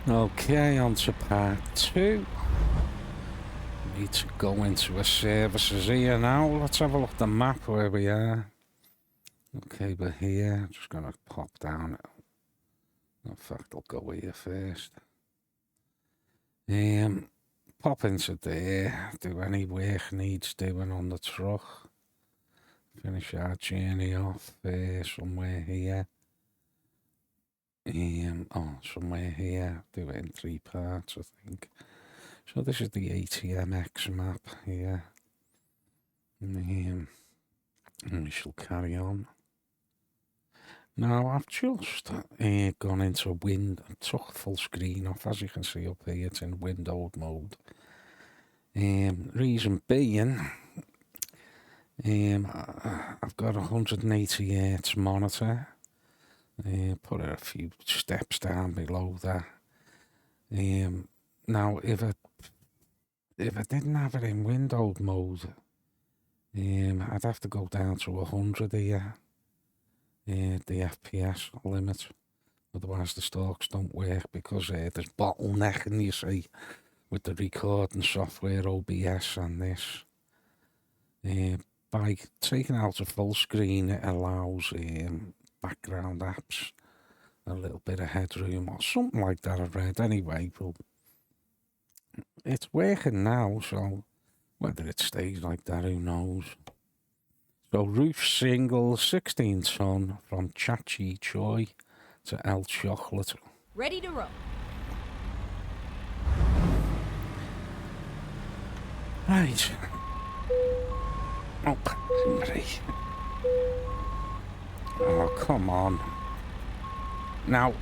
Okay, on to part 2. Need to go into a services here now. Let's have a look at the map where we are. Okay, we're here. Just gonna pop down. In fact, I'll go here first. Pop into there. Do any work needs doing on the truck. Finish our journey off somewhere here. Somewhere here. Do it in 3 parts, I think. So this is the ATMX map here. And we shall carry on. Now I've just gone into took full screen off, as you can see up here, it's in windowed mode. Reason being, I've got a 180 Hz monitor. Put it a few steps down below that. Now if I didn't have it in windowed mode, I'd have to go down to 100 here. The FPS limit, otherwise the stalks don't work because there's bottlenecking, you see, with the recording software OBS and this. By taking out a full screen, it allows background apps a little bit of headroom or something like that. I've read anyway, but it's working now, so whether it stays like that, who knows. So roof single, 16 ton from Chachi Choi to El Chocolate. Ready to roll. Right. Oh, Henry. Oh, come on. Now,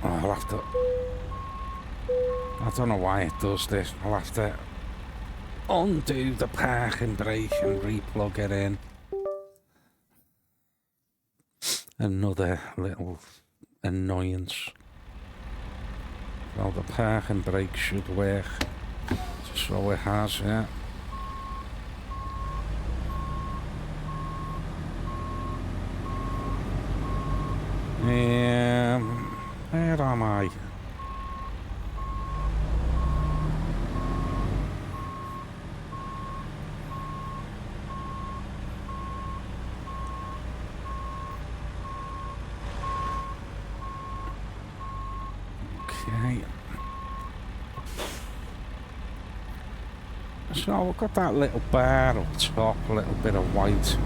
I'll have to... I don't know why it does this. I'll have to undo the parking brake and replug it in. Another little annoyance. Well, the parking brake should work. So it has, yeah. Where am I? Okay. So we've got that little bar up top, a little bit of white.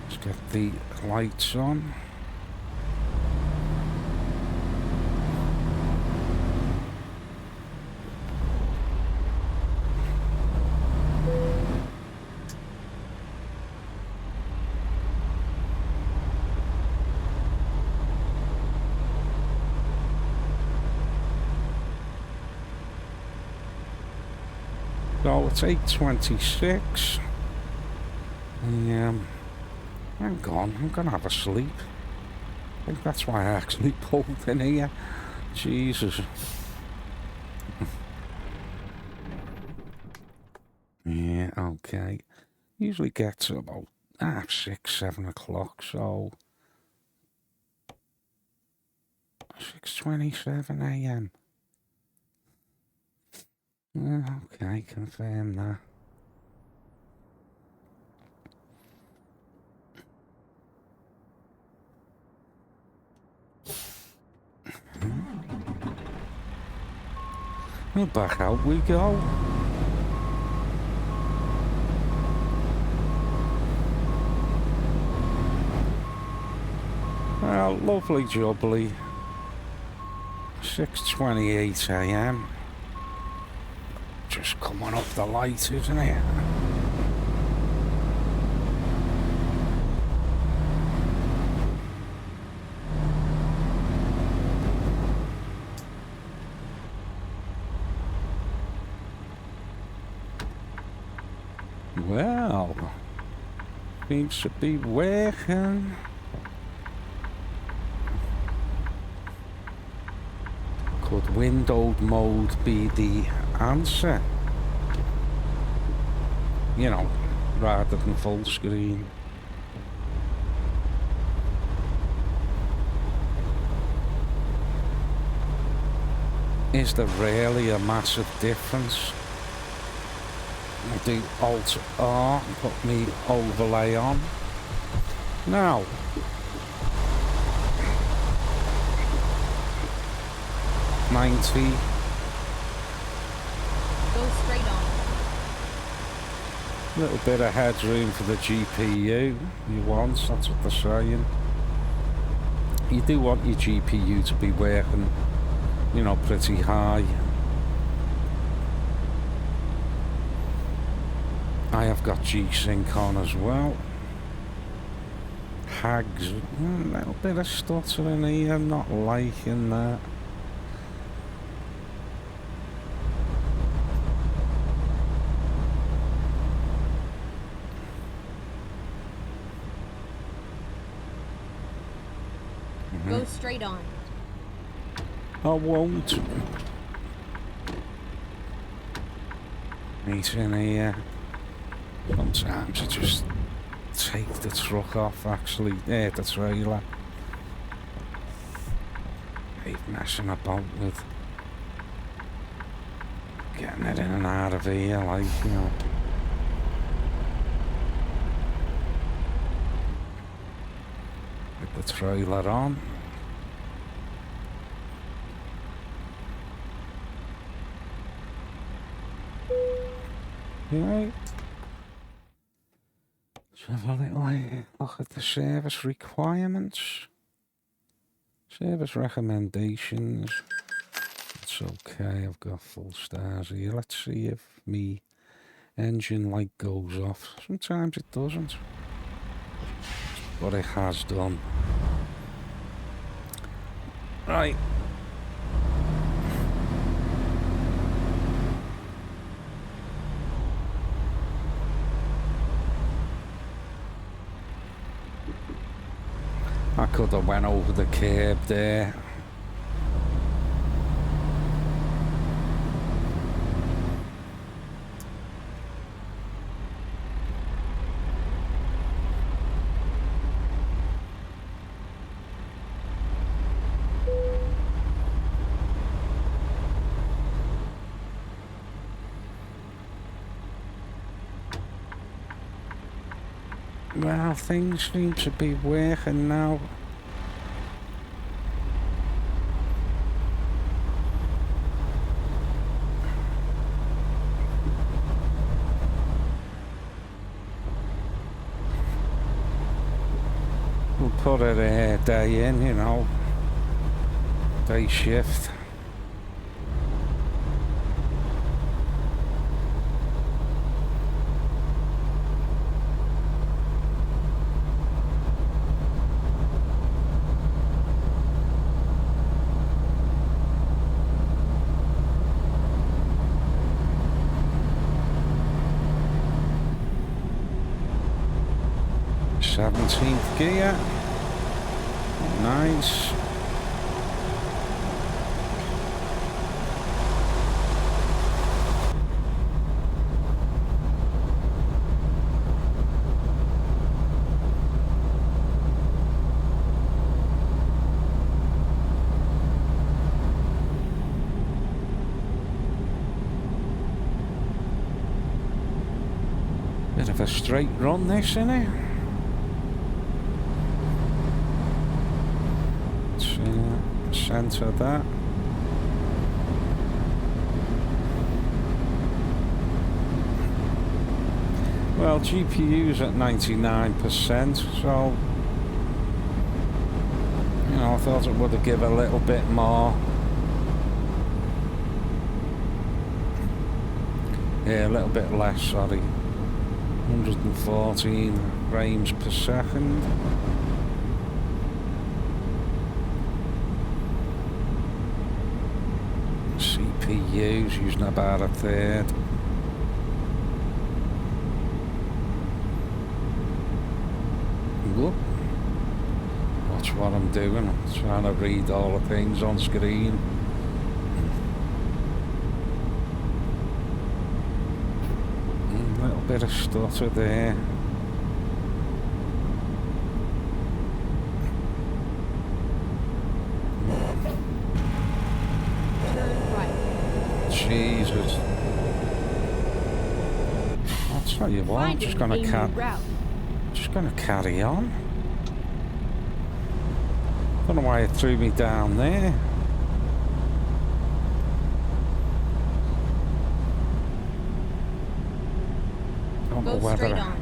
Let's get the lights on. So it's 8:26. Hang on, I'm gonna have a sleep. I think that's why I actually pulled in here. Jesus. Yeah, okay. Usually gets to about 6, 7 o'clock, so 6:27 a.m. Okay, confirm that. Well, back out we go. Well, lovely jubbly. 6:28 a.m. Just coming up the light, isn't it? Well, seems to be working. Could windowed mode be the answer? You know, rather than full screen. is there really a massive difference? I do Alt R, put me overlay on. Now, $90. Go straight on. A little bit of headroom for the GPU you want, that's what they're saying. You do want your GPU to be working, you know, pretty high. I have got G-Sync on as well. Hags, a little bit of stuttering here, I'm not liking that. Go straight on. I won't. Meet in here. Sometimes I just take the truck off, actually. The trailer. Ain't messing about with getting it in and out of here, like, you know. With the trailer on. Right. Let's have a little look at the service requirements. Service recommendations. It's okay, I've got full stars here. Let's see if me engine light goes off. Sometimes it doesn't, but it has done. Right. I could have went over the curb there. Well, things seem to be working now. We'll put it a day in, you know, day shift. Seventeenth gear. Nice. Bit of a straight run this, innit? Centre that. Well, GPU's at 99%, so you know, I thought it would have given a little bit more. Yeah, a little bit less, sorry. 114 frames per second. CPU's using about a third. Whoop. Watch what I'm doing. I'm trying to read all the things on screen. A little bit of stutter there. Turn right. Jesus. I'll tell you what, I'm just Finding gonna a new route. just gonna carry on. Don't know why it threw me down there. Don't know Go whether straight on.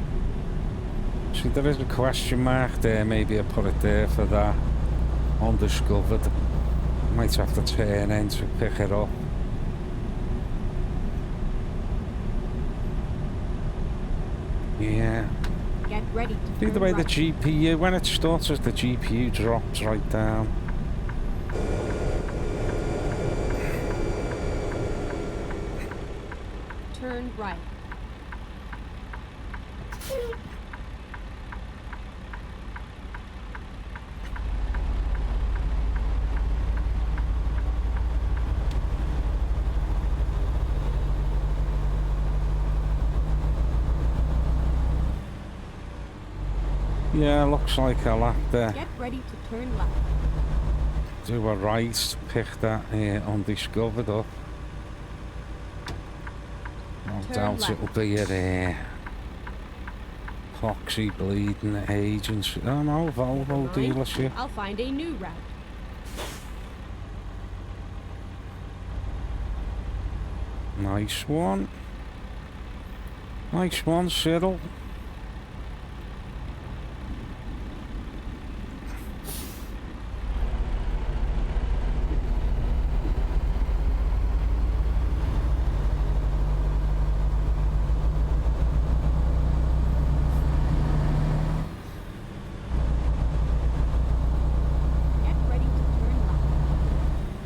see, there is a question mark there. Maybe I put it there for that. Undiscovered. Might have to turn in to pick it up. Yeah. Get ready to See turn the way the right. GPU, when it starts, the GPU drops right down. Turn right. Yeah, looks like I'll have to Get ready to turn left. do a right to pick that undiscovered up. No Turn doubt left. it'll be at Proxy Bleeding Agency. Oh no, Never Volvo mind. dealership. I'll find a new route. Nice one. Nice one, Cyril. Get ready to turn left.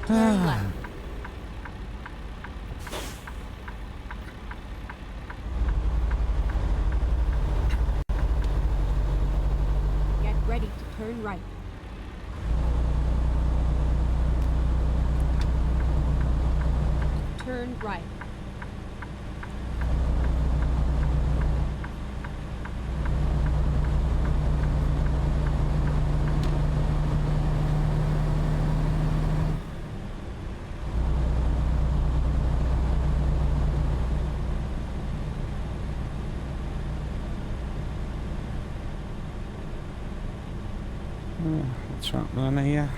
Turn left. Get ready to turn right. Turn right. What's happening here?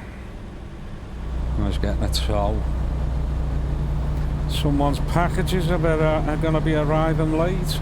I was getting a tow. Someone's packages are going to be arriving late.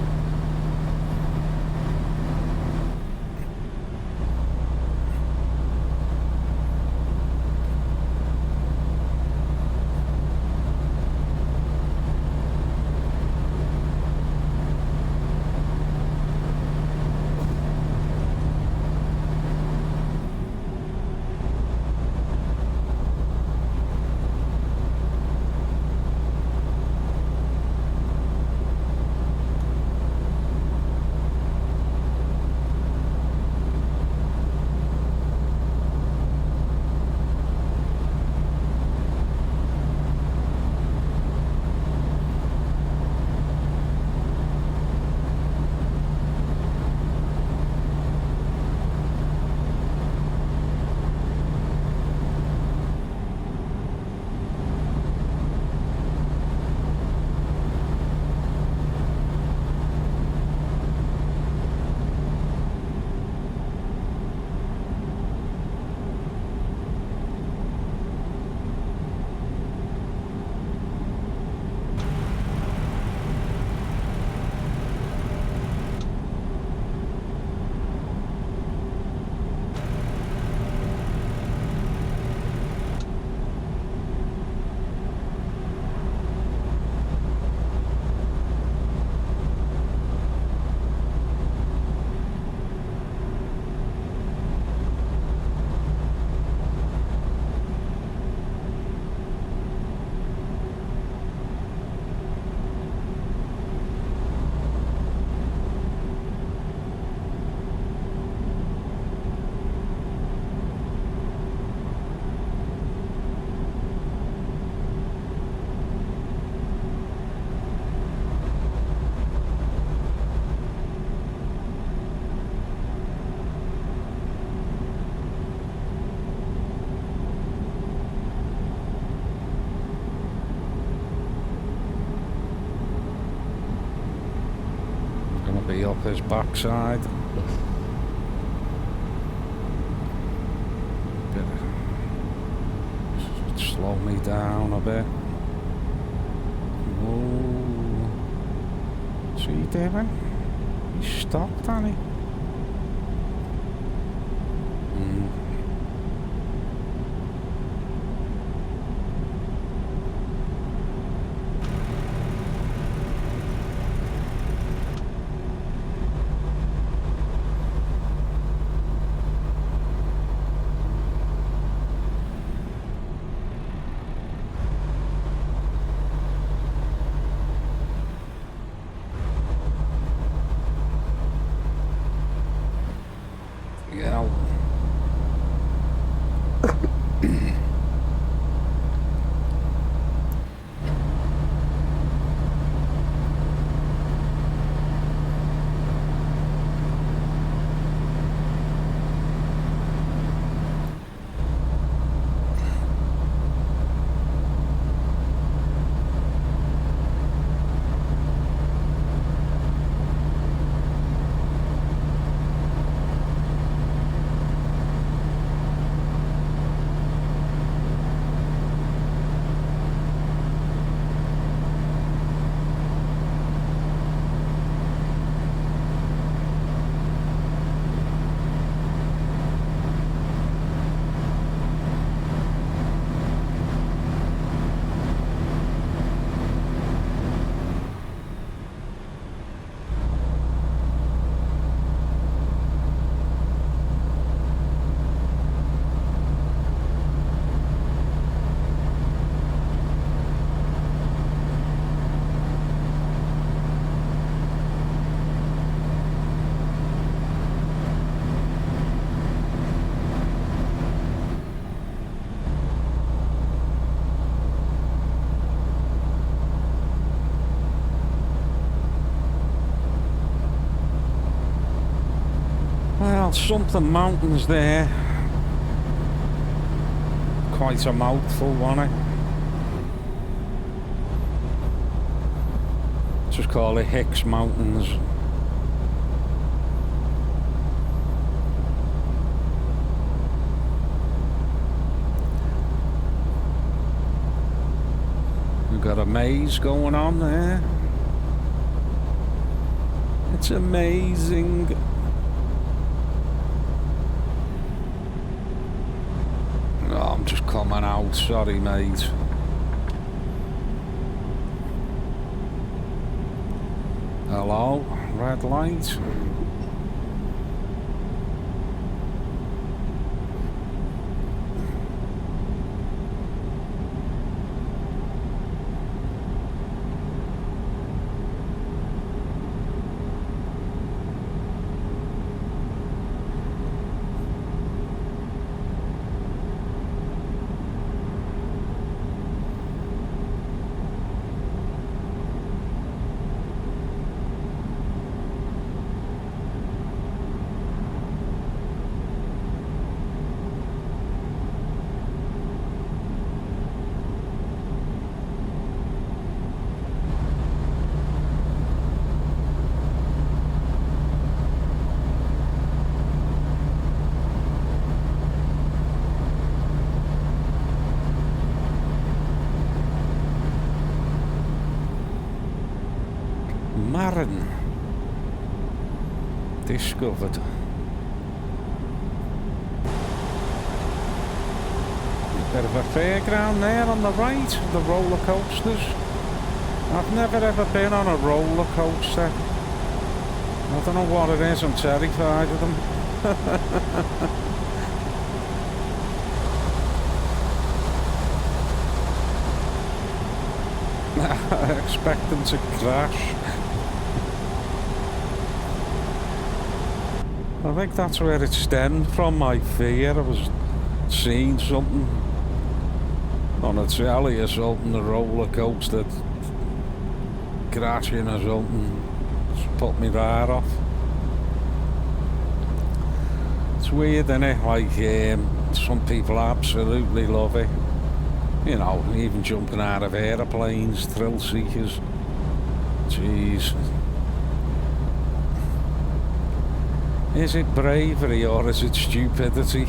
Gonna be up his backside. Slow me down a bit. Whoa. What's he doing? He stopped, hasn't he? Yeah. Well, something mountains there. Quite a mouthful, wasn't it? Just call it Hicks Mountains. We've got a maze going on there. It's amazing. Oh, I'm just coming out, sorry mate. Hello, red light. Marin discovered. Bit of a fairground there on the right, the roller coasters. I've never ever been on a roller coaster. I don't know what it is, I'm terrified of them. I expect them to crash. I think that's where it stemmed from, my fear. I was seeing something on a telly or something, the roller coaster crashing or something. Just put me right off. It's weird, isn't it? Like, some people absolutely love it. You know, even jumping out of aeroplanes, thrill seekers. Jeez. Is it bravery or is it stupidity?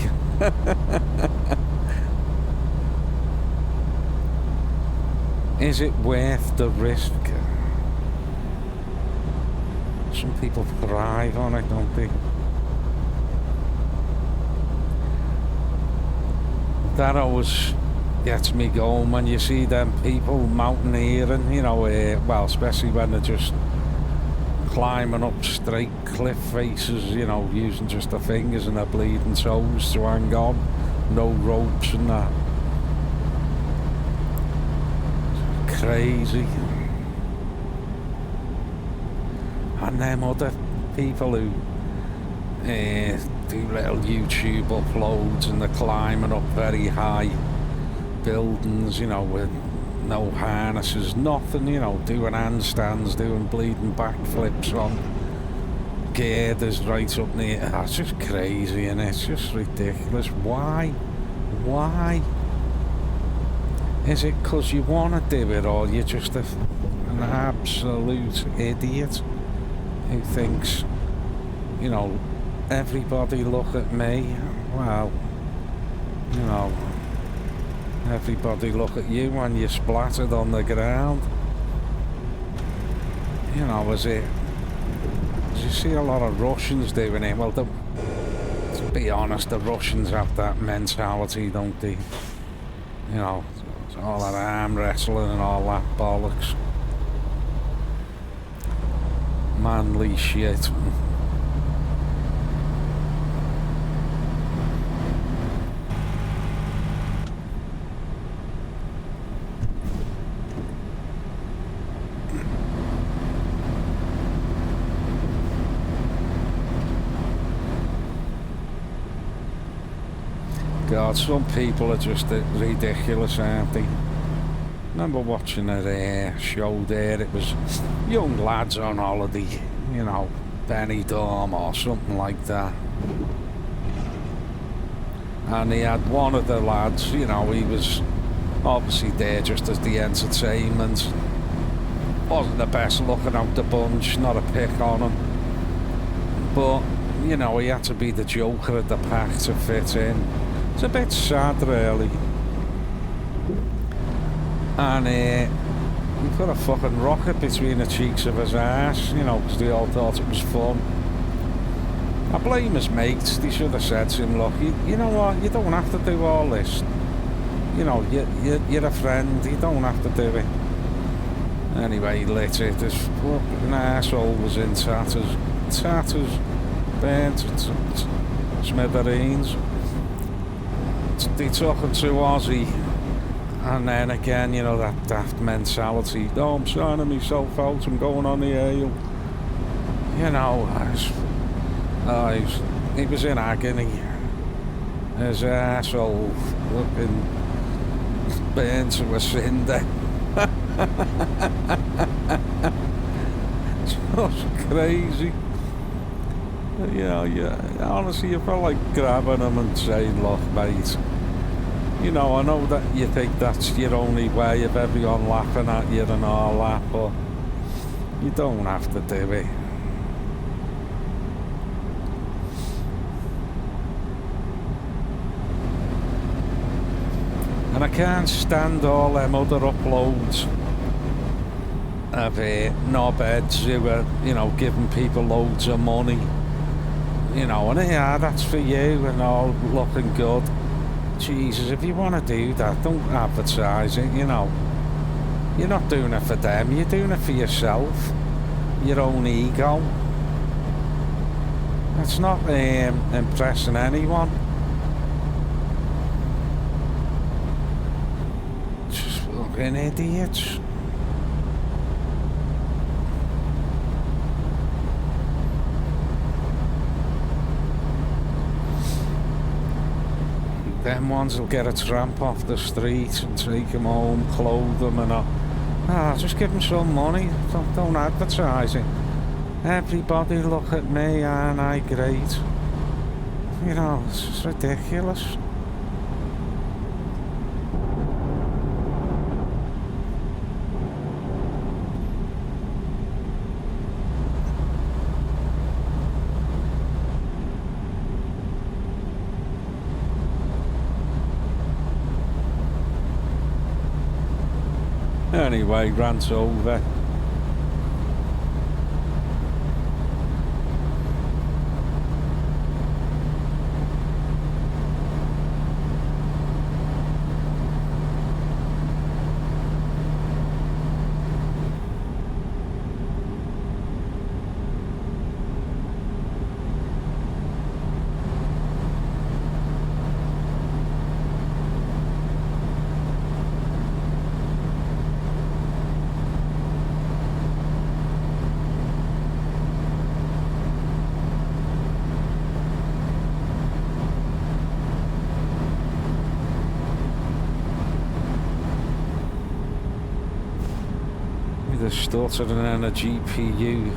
Is it worth the risk? Some people thrive on it, don't they? That always gets me going when you see them people mountaineering, you know, well, especially when they're just climbing up straight cliff faces, you know, using just their fingers and their bleeding toes to hang on, no ropes and that. Crazy. And them other people who do little YouTube uploads and they're climbing up very high buildings, you know, with no harnesses, nothing, you know, doing handstands, doing bleeding backflips on girders right up near. That's just crazy, and it's just ridiculous. Why? Why? Is it because you want to do it, or you're just an absolute idiot who thinks, you know, everybody look at me? Well, you know, everybody look at you when you're splattered on the ground. You know, as you see a lot of Russians doing it. Well, to be honest, the Russians have that mentality, don't they? You know, it's all that arm wrestling and all that bollocks. Manly shit. God, some people are just ridiculous, aren't they? Remember watching a show there, it was young lads on holiday, you know, Benidorm or something like that. And he had one of the lads, you know, he was obviously there just as the entertainment. Wasn't the best looking out the bunch, not a pick on him. But, you know, he had to be the joker of the pack to fit in. It's a bit sad, really. And he put a fucking rocket between the cheeks of his ass, you know, because they all thought it was fun. I blame his mates. They should have said to him, look, you know what, you don't have to do all this. You know, you're a friend, you don't have to do it. Anyway, he lit it. This fucking asshole was in tatters. Tatters, burnt, smithereens. They took him to Aussie, and then again, you know, that daft mentality. Oh, I'm signing myself out, I'm going on the ale. You know, he was in agony. His asshole looking burnt to a cinder. Just crazy. Yeah, honestly, you felt like grabbing him and saying, look, mate, you know, I know that you think that's your only way of everyone laughing at you and all that, but you don't have to do it. And I can't stand all them other uploads of knobheads who are, you know, giving people loads of money. You know, and yeah, that's for you and all looking good. Jesus, if you want to do that, don't advertise it, you know. You're not doing it for them, you're doing it for yourself. Your own ego. It's not impressing anyone. Just fucking idiots. Them ones will get a tramp off the street and take him home, clothe them and all. Just give them some money, don't advertise it. Everybody look at me, aren't I great? You know, it's just ridiculous. Anyway, rant over. The stutter and then a GPU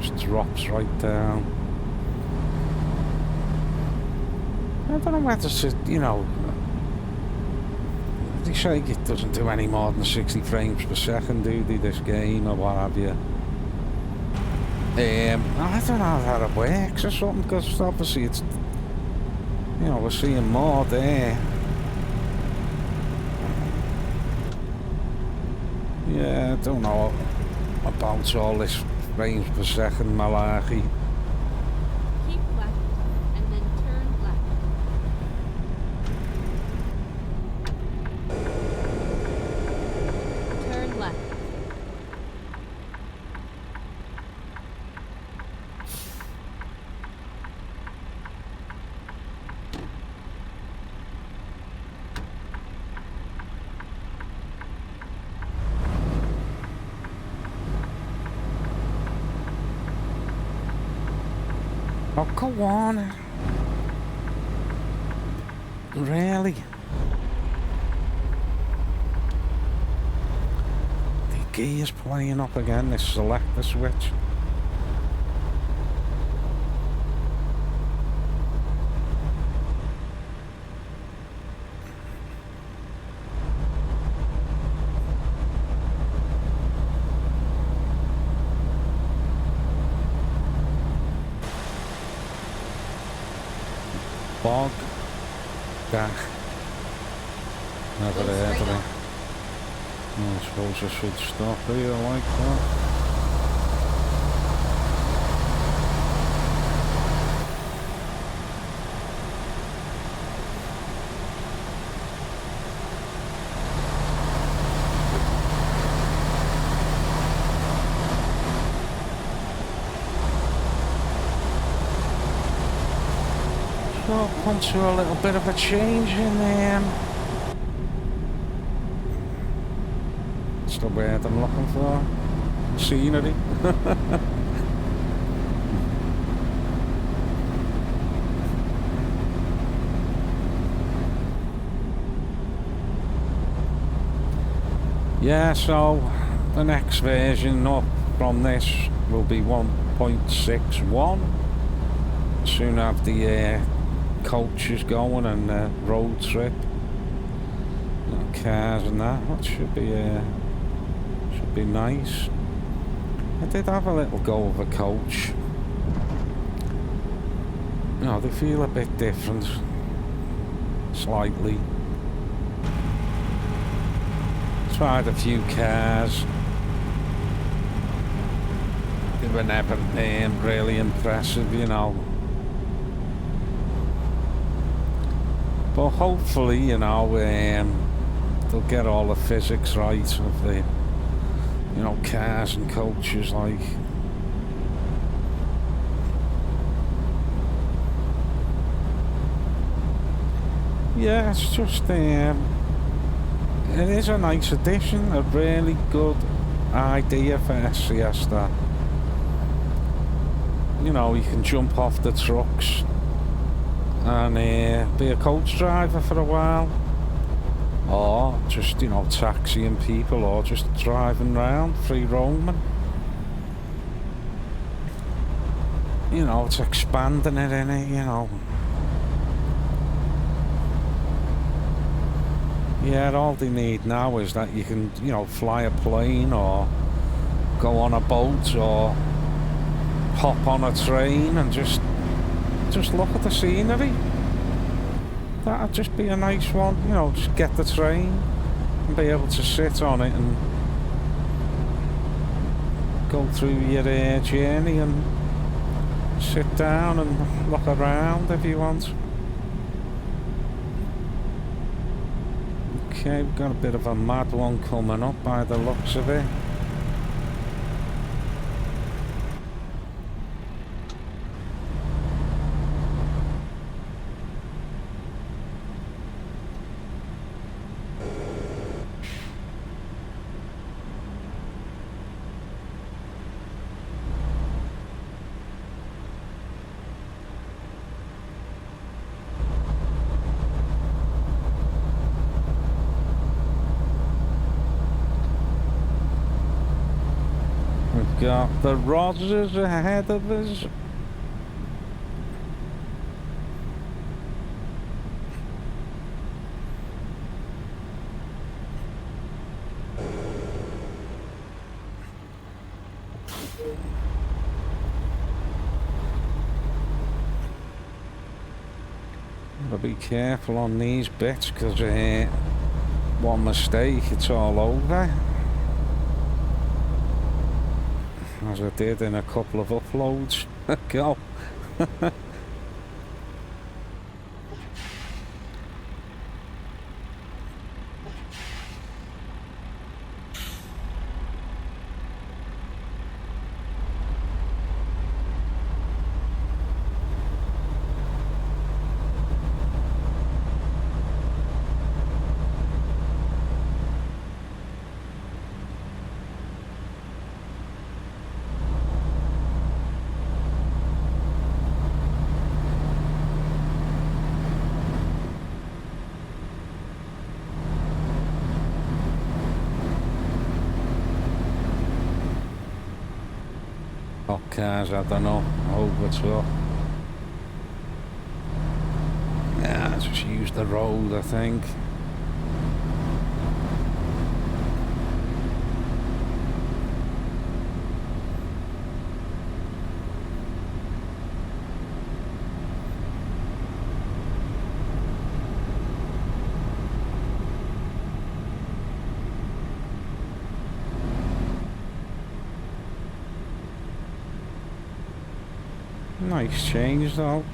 just drops right down. I don't know whether to, you know, they say it doesn't do any more than 60 frames per second, do they, this game, or what have you. I don't know how it works or something, because obviously it's, you know, we're seeing more there. Yeah, I don't know about all this frames per second malarkey. Keep left and then turn left. Turn left. Oh, go on. Really? The gear's playing up again, this selector switch. Bog. Dach. Never heard of it. I suppose I should stop here like that. So come to a little bit of a change in it's the word I'm looking for. Scenery. Yeah, so the next version up from this will be 1.61. Soon have the coaches going and road trip, cars and that should be nice. I did have a little go of a coach. You know, they feel a bit different, slightly. Tried a few cars. They were never really impressive, you know. But hopefully, you know, they'll get all the physics right of the, you know, cars and coaches, like. Yeah, it's just, it is a nice addition, a really good idea for SCS that, you know, you can jump off the trucks and be a coach driver for a while, or just, you know, taxiing people, or just driving around, free roaming. You know, it's expanding it, innit, you know. Yeah, all they need now is that you can, you know, fly a plane, or go on a boat, or hop on a train and just look at the scenery. That'd just be a nice one, you know, just get the train and be able to sit on it and go through your journey and sit down and look around if you want. Okay, we've got a bit of a mad one coming up by the looks of it. We've got the Rosses ahead of us. Gotta be careful on these bits because one mistake, it's all over. As I did in a couple of uploads ago. Hot cars, I don't know. Over to. Yeah, just use the road, I think. Nice change though.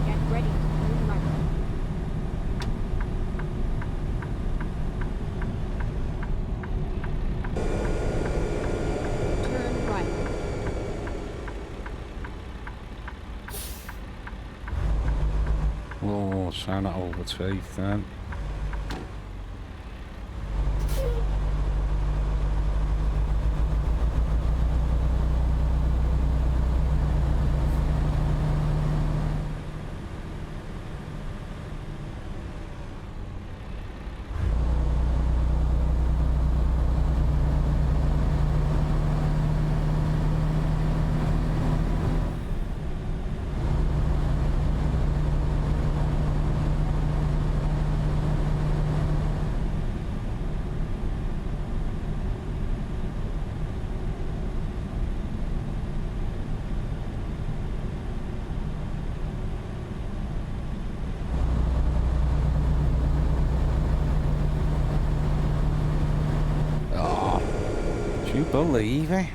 Get ready to turn right. Turn right. Oh, trying to overtake then. Do you believe it?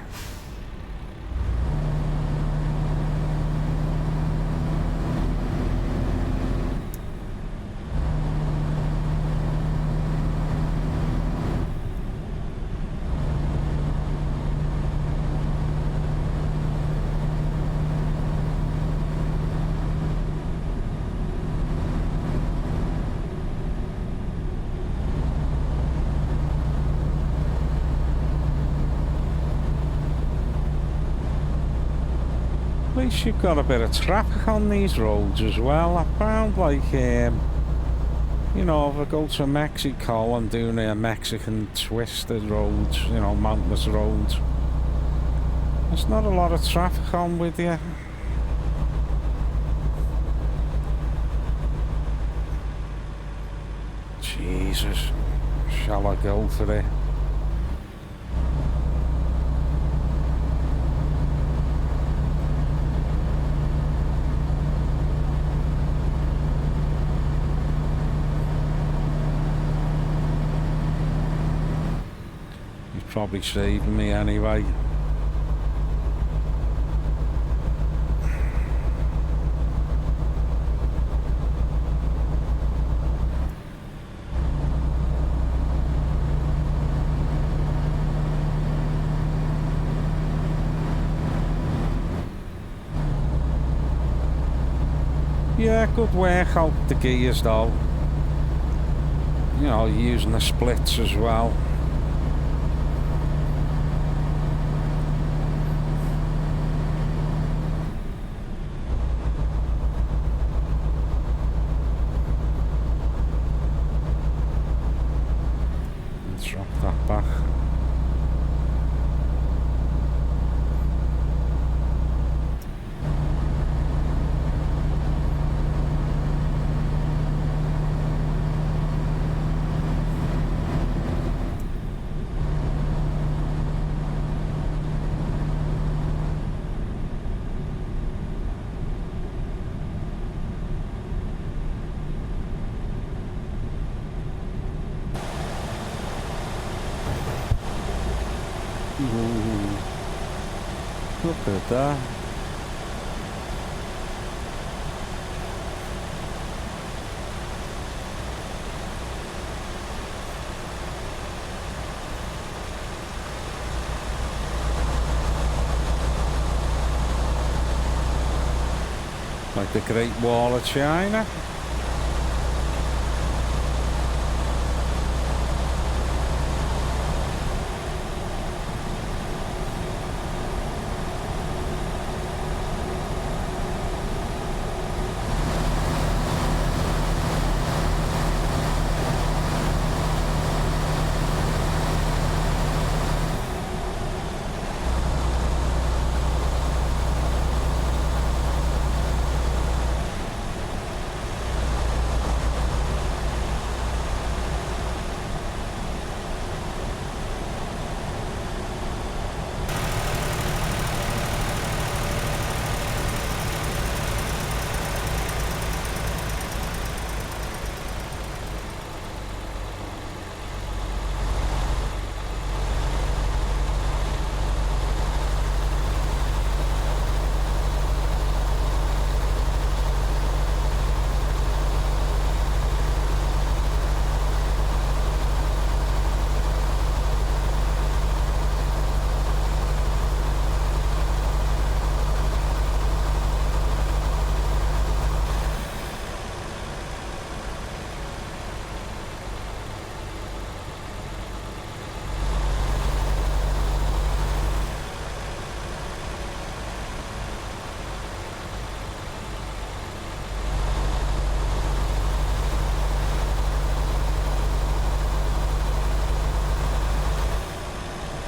At least you've got a bit of traffic on these roads as well. I found like, you know, if I go to Mexico and do their Mexican twisted roads, you know, mountainous roads, there's not a lot of traffic on with you. Jesus, shall I go for it? He's probably saving me anyway. Yeah, good work out the gears though. You know, using the splits as well. Drop that back. Ooh, look at that. Like the Great Wall of China.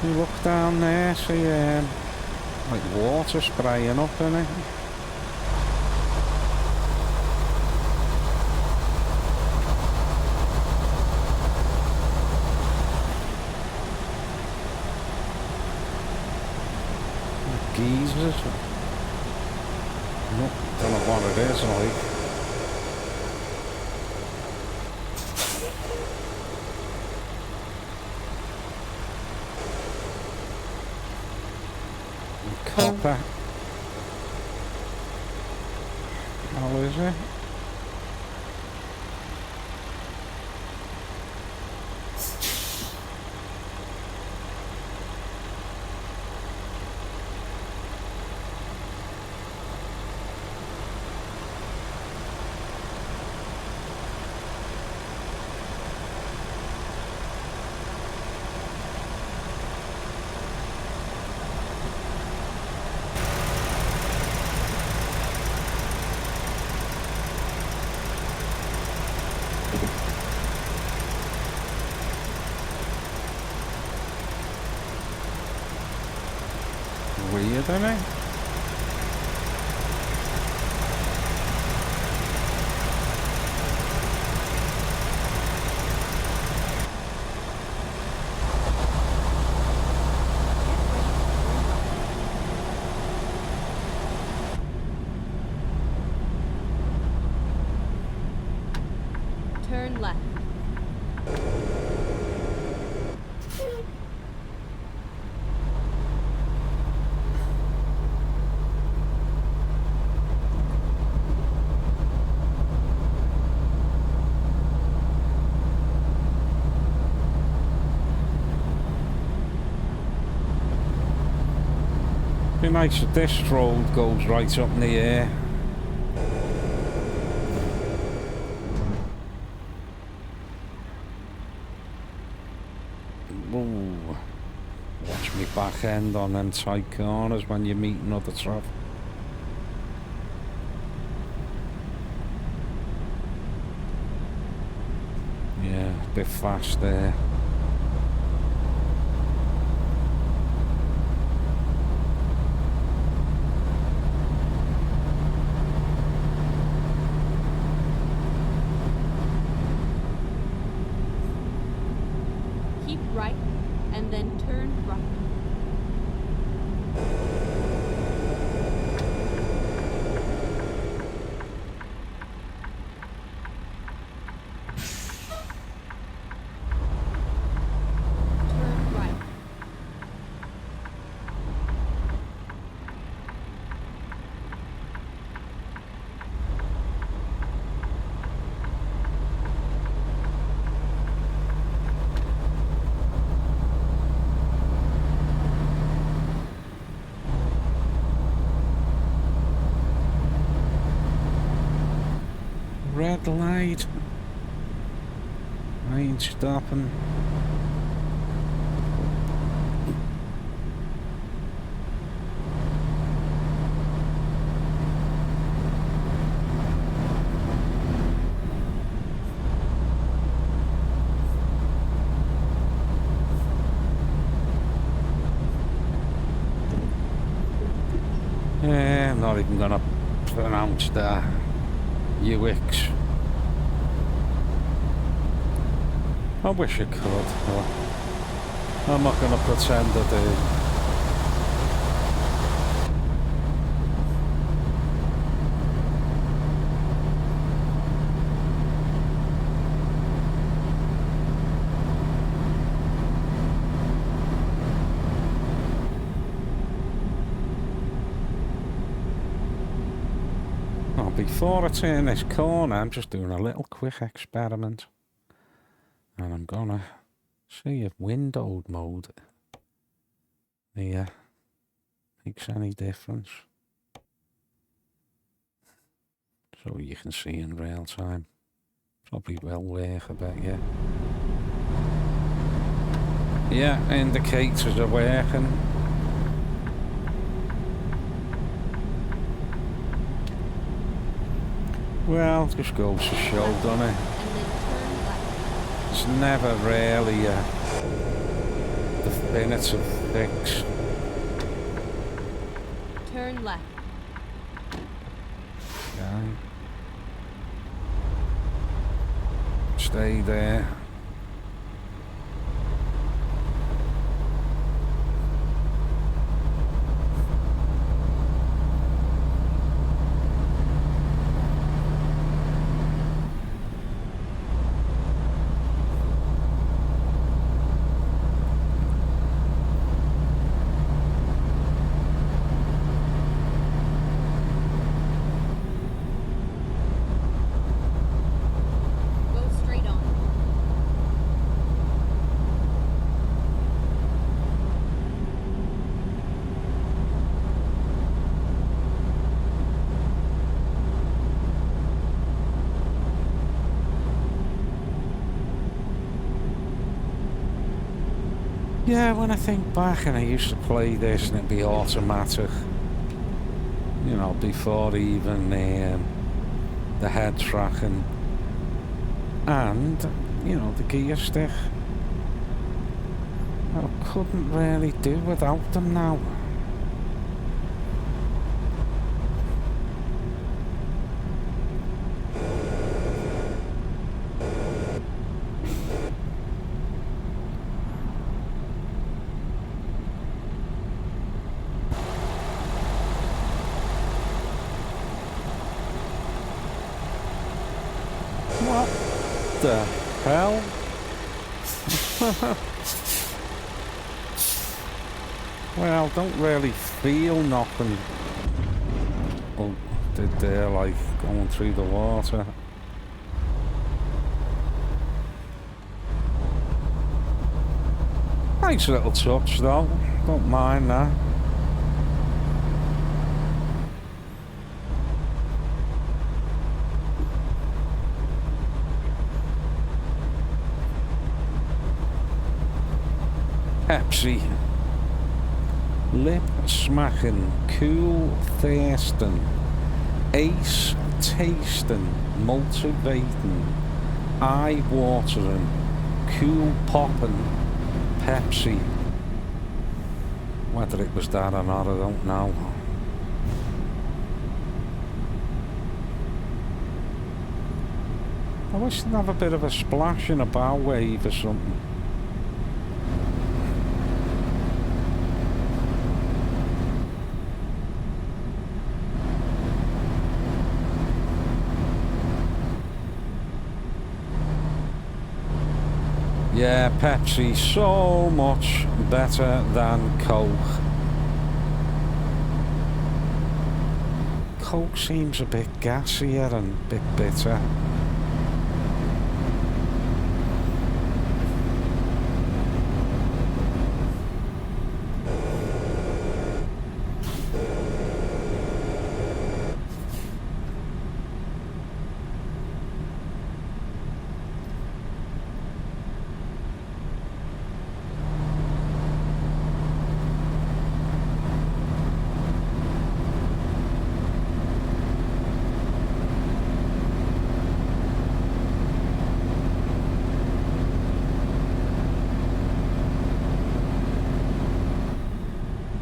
You look down there, see like water spraying up in it. Geezers. No, don't know what it is like. Copper. How is it? weird, isn't it? Turn left. Be nice if this road goes right up in the air. Ooh. Watch me back end on them tight corners when you're meeting other traffic. Yeah, a bit fast there. Keep right, and then turn right. Turn right. Red light. I ain't stopping. Yeah, I'm not even gonna pronounce that. UX. I wish I could, but I'm not gonna pretend I do. Oh, before I turn this corner, I'm just doing a little quick experiment. And I'm gonna see if windowed mode here makes any difference. So you can see in real time. Probably will work, I bet, yeah. Yeah, indicators are working. Well, just goes to show, doesn't it? And then turn left. It's never really a definitive fix. Turn left. Okay. Stay there. Go straight on. Yeah, when I think back, and I used to play this and it'd be automatic, you know, before even the head tracking and, you know, the gear stick. I couldn't really do without them now. What the hell? Well, don't really feel nothing. Oh, did there, like, going through the water. Nice little touch, though. Don't mind that. Pepsi. Lip smacking, cool thirsting, ace tasting, motivating, eye watering, cool popping, Pepsi. Whether it was that or not, I don't know. I wish they'd have a bit of a splash in a bow wave or something. Yeah, Pepsi, so much better than Coke. Coke seems a bit gassier and a bit bitter.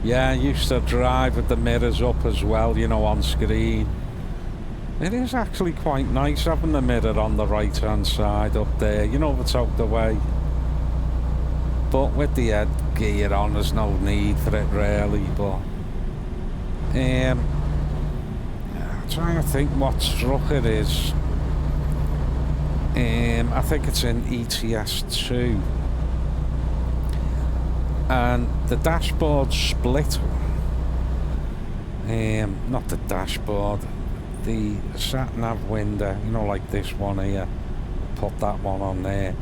Yeah, I used to drive with the mirrors up as well, you know, on screen. It is actually quite nice having the mirror on the right hand side up there, you know, if it's out the way. But with the head gear on, there's no need for it really, but... I'm trying to think what truck it is. I think it's in ETS2. And the dashboard split. Not the dashboard, the sat nav window, you know, like this one here. Put that one on there.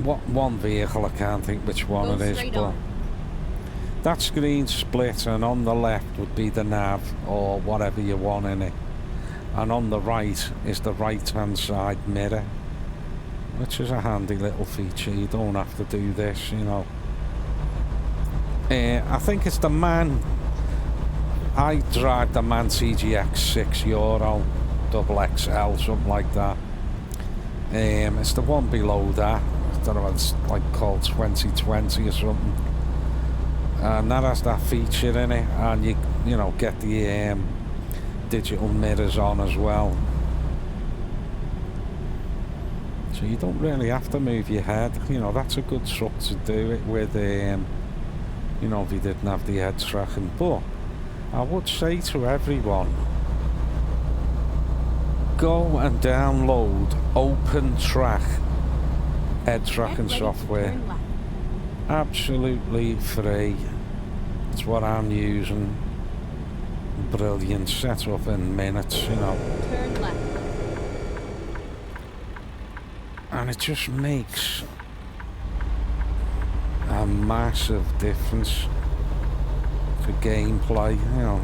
What one vehicle, I can't think which one it is, but that screen split, and on the left would be the nav or whatever you want in it, and on the right is the right hand side mirror, which is a handy little feature. You don't have to do this, you know. I think it's the MAN. I drive the MAN TGX 6 Euro double XL, something like that. It's the one below that. I don't know, it's like called 2020 or something. And that has that feature in it, and you know, get the digital mirrors on as well. So you don't really have to move your head. You know, that's a good truck to do it with, you know, if you didn't have the head tracking. But I would say to everyone, go and download OpenTrack head tracking software. Absolutely free. It's what I'm using. Brilliant. Set up in minutes, you know. Turn left. And it just makes a massive difference for gameplay, you know.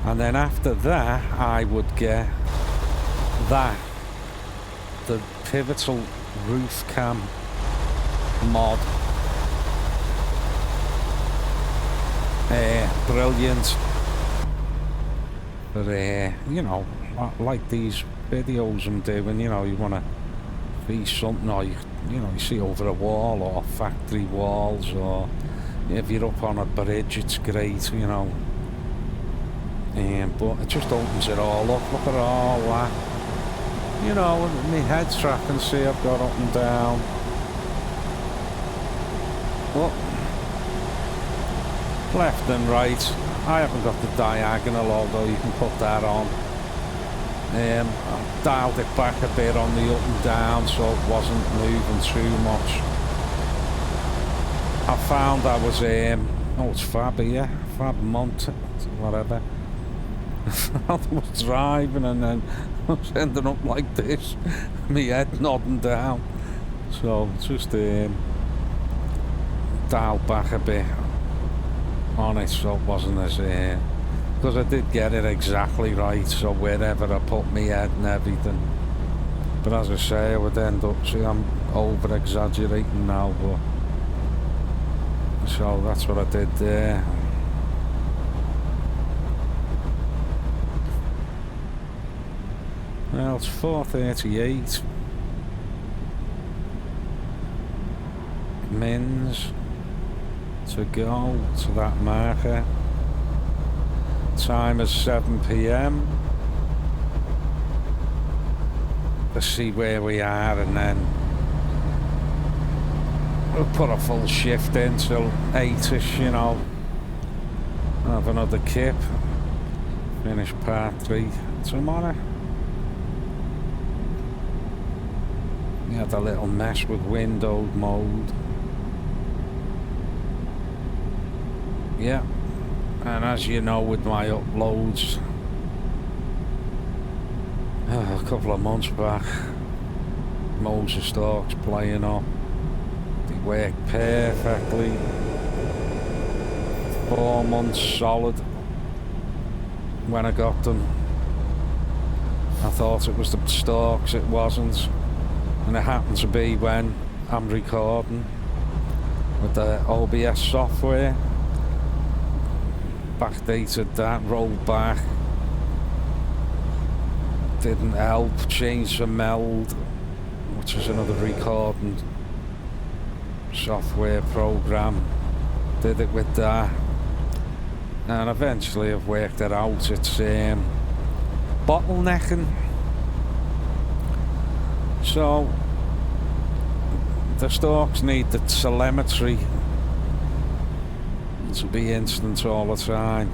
And then after that, I would get that, the pivotal roof cam mod. Brilliant for, you know, like these videos I'm doing, you know, you want to see something, or you know, you see over a wall or factory walls, or if you're up on a bridge, it's great, you know. But it just opens it all up. Look at all that, you know. My head tracking, see, I've got up and down. But left and right, I haven't got the diagonal, although you can put that on. I dialed it back a bit on the up and down so it wasn't moving too much. I found I was, oh, it's Fab here, Fab Mont, whatever. I was driving and then I was ending up like this, my head nodding down. So just dial back a bit on it so it wasn't as, because I did get it exactly right, so wherever I put my head and everything. But as I say, I would end up, see, I'm over exaggerating now, but so that's what I did there. Well, it's 4:38. Mins to go to that marker. Time is 7 p.m. Let's see where we are and then we'll put a full shift in till 8ish, you know. Have another kip. Finish part 3 tomorrow. We had a little mess with windowed mode. Yeah. And as you know with my uploads, a couple of months back, Moses Stalks playing up. They worked perfectly. 4 months solid when I got them. I thought it was the Stalks, it wasn't. And it happened to be when I'm recording with the OBS software. Backdated that, rolled back. Didn't help, changed the meld, which is another recording software program. Did it with that. And eventually I've worked it out. It's bottlenecking. So the Stalks need the telemetry to be instant all the time.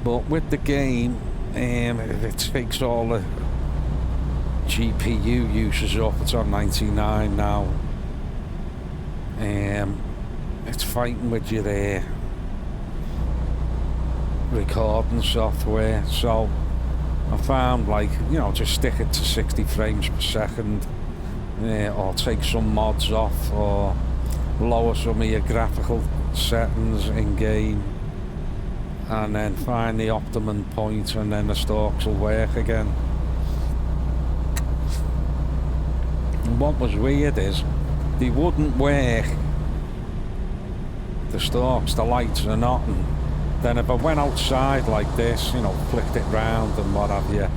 But with the game, if it takes all the GPU uses up, it's on 99 now. It's fighting with your recording software. So I found, like, you know, just stick it to 60 frames per second, or take some mods off, or lower some of your graphical settings in game, and then find the optimum point, and then the Stalks will work again. And what was weird is they wouldn't work, the Stalks, the lights or nothing. Then if I went outside like this, you know, flicked it round and what have you,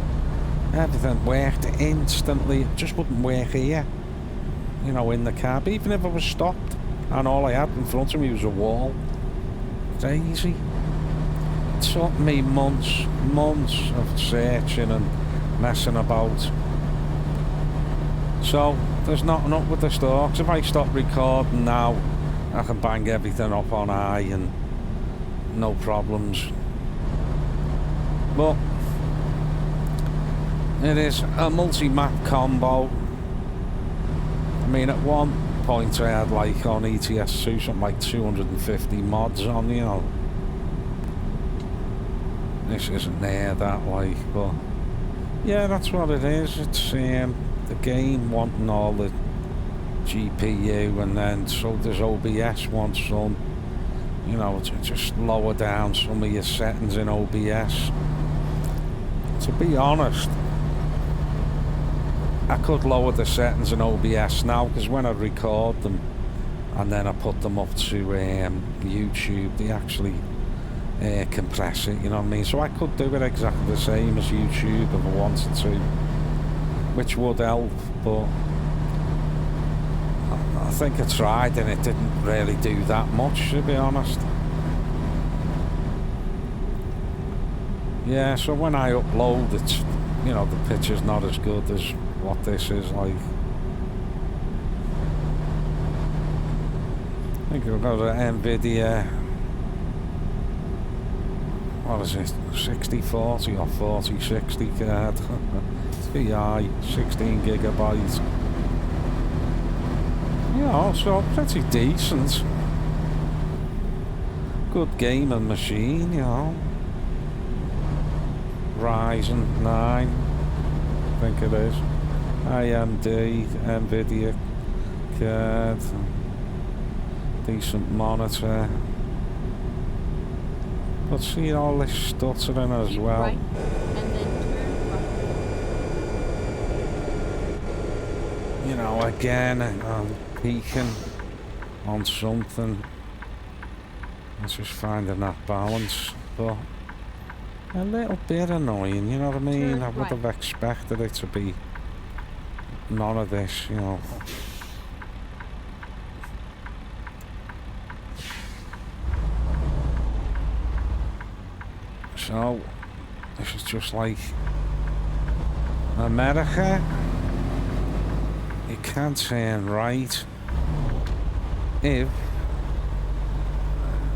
everything worked instantly. It just wouldn't work here, you know, in the cab, even if I was stopped and all I had in front of me was a wall. Crazy. It took me months of searching and messing about. So there's nothing up with the Stalks. If I stop recording now, I can bang everything up on high and no problems. But it is a multi-map combo. I mean, at one point I had, like, on ETS2 something like 250 mods on, you know. This isn't there, that, like, but yeah, that's what it is. It's the game wanting all the GPU, and then so does OBS wants some, you know, to just lower down some of your settings in OBS. To be honest, I could lower the settings in OBS now, because when I record them and then I put them up to YouTube, they actually compress it, you know what I mean? So I could do it exactly the same as YouTube if I wanted to, which would help, but I think I tried and it didn't really do that much, to be honest. Yeah, so when I upload, it's, you know, the picture's not as good as what this is like. I think I've got an NVIDIA what is it, 60-40 or 40-60 card. TI, 16 gigabyte. Yeah, so pretty decent. Good gaming machine, you know. Ryzen 9, I think it is. AMD, Nvidia card. Decent monitor. But see all this stuttering as Keep well. right, and then turn right. You know, again, I'm peaking on something. I'm just finding that balance, but a little bit annoying, you know what I mean? Turn I would have right. expected it to be none of this, you know. So, this is just like America. You can't turn right if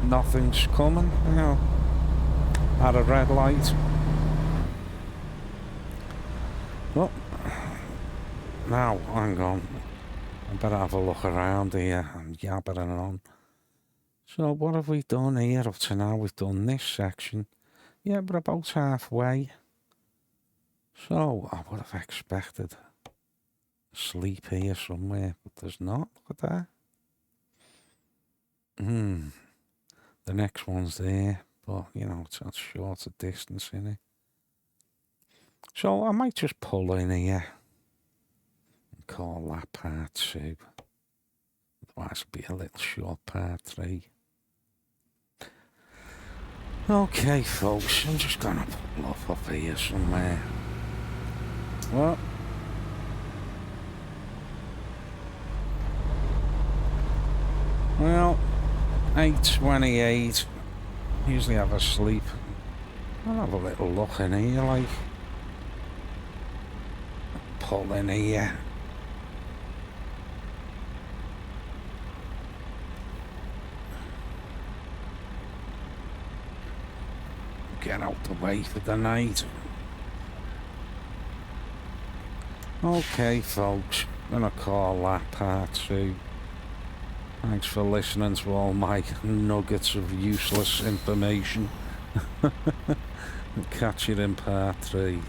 nothing's coming, you know, at a red light. Well, now, hang on. I better have a look around here and yabbering on. So, what have we done here up to now? We've done this section. Yeah, we're about halfway. So, I would have expected sleep here somewhere, but there's not. Look at that. The next one's there, but, you know, it's not shorter distance in it. So, I might just pull in here and call that part 2. Otherwise, it'll be a little short part 3. Okay, folks, I'm just gonna pull up here somewhere. What? Well, 8:28. Usually have a sleep. I'll have a little look in here, like. Pull in here. Get out the way for the night. Okay, folks, I'm gonna call that part 2. Thanks for listening to all my nuggets of useless information. Catch you in part 3.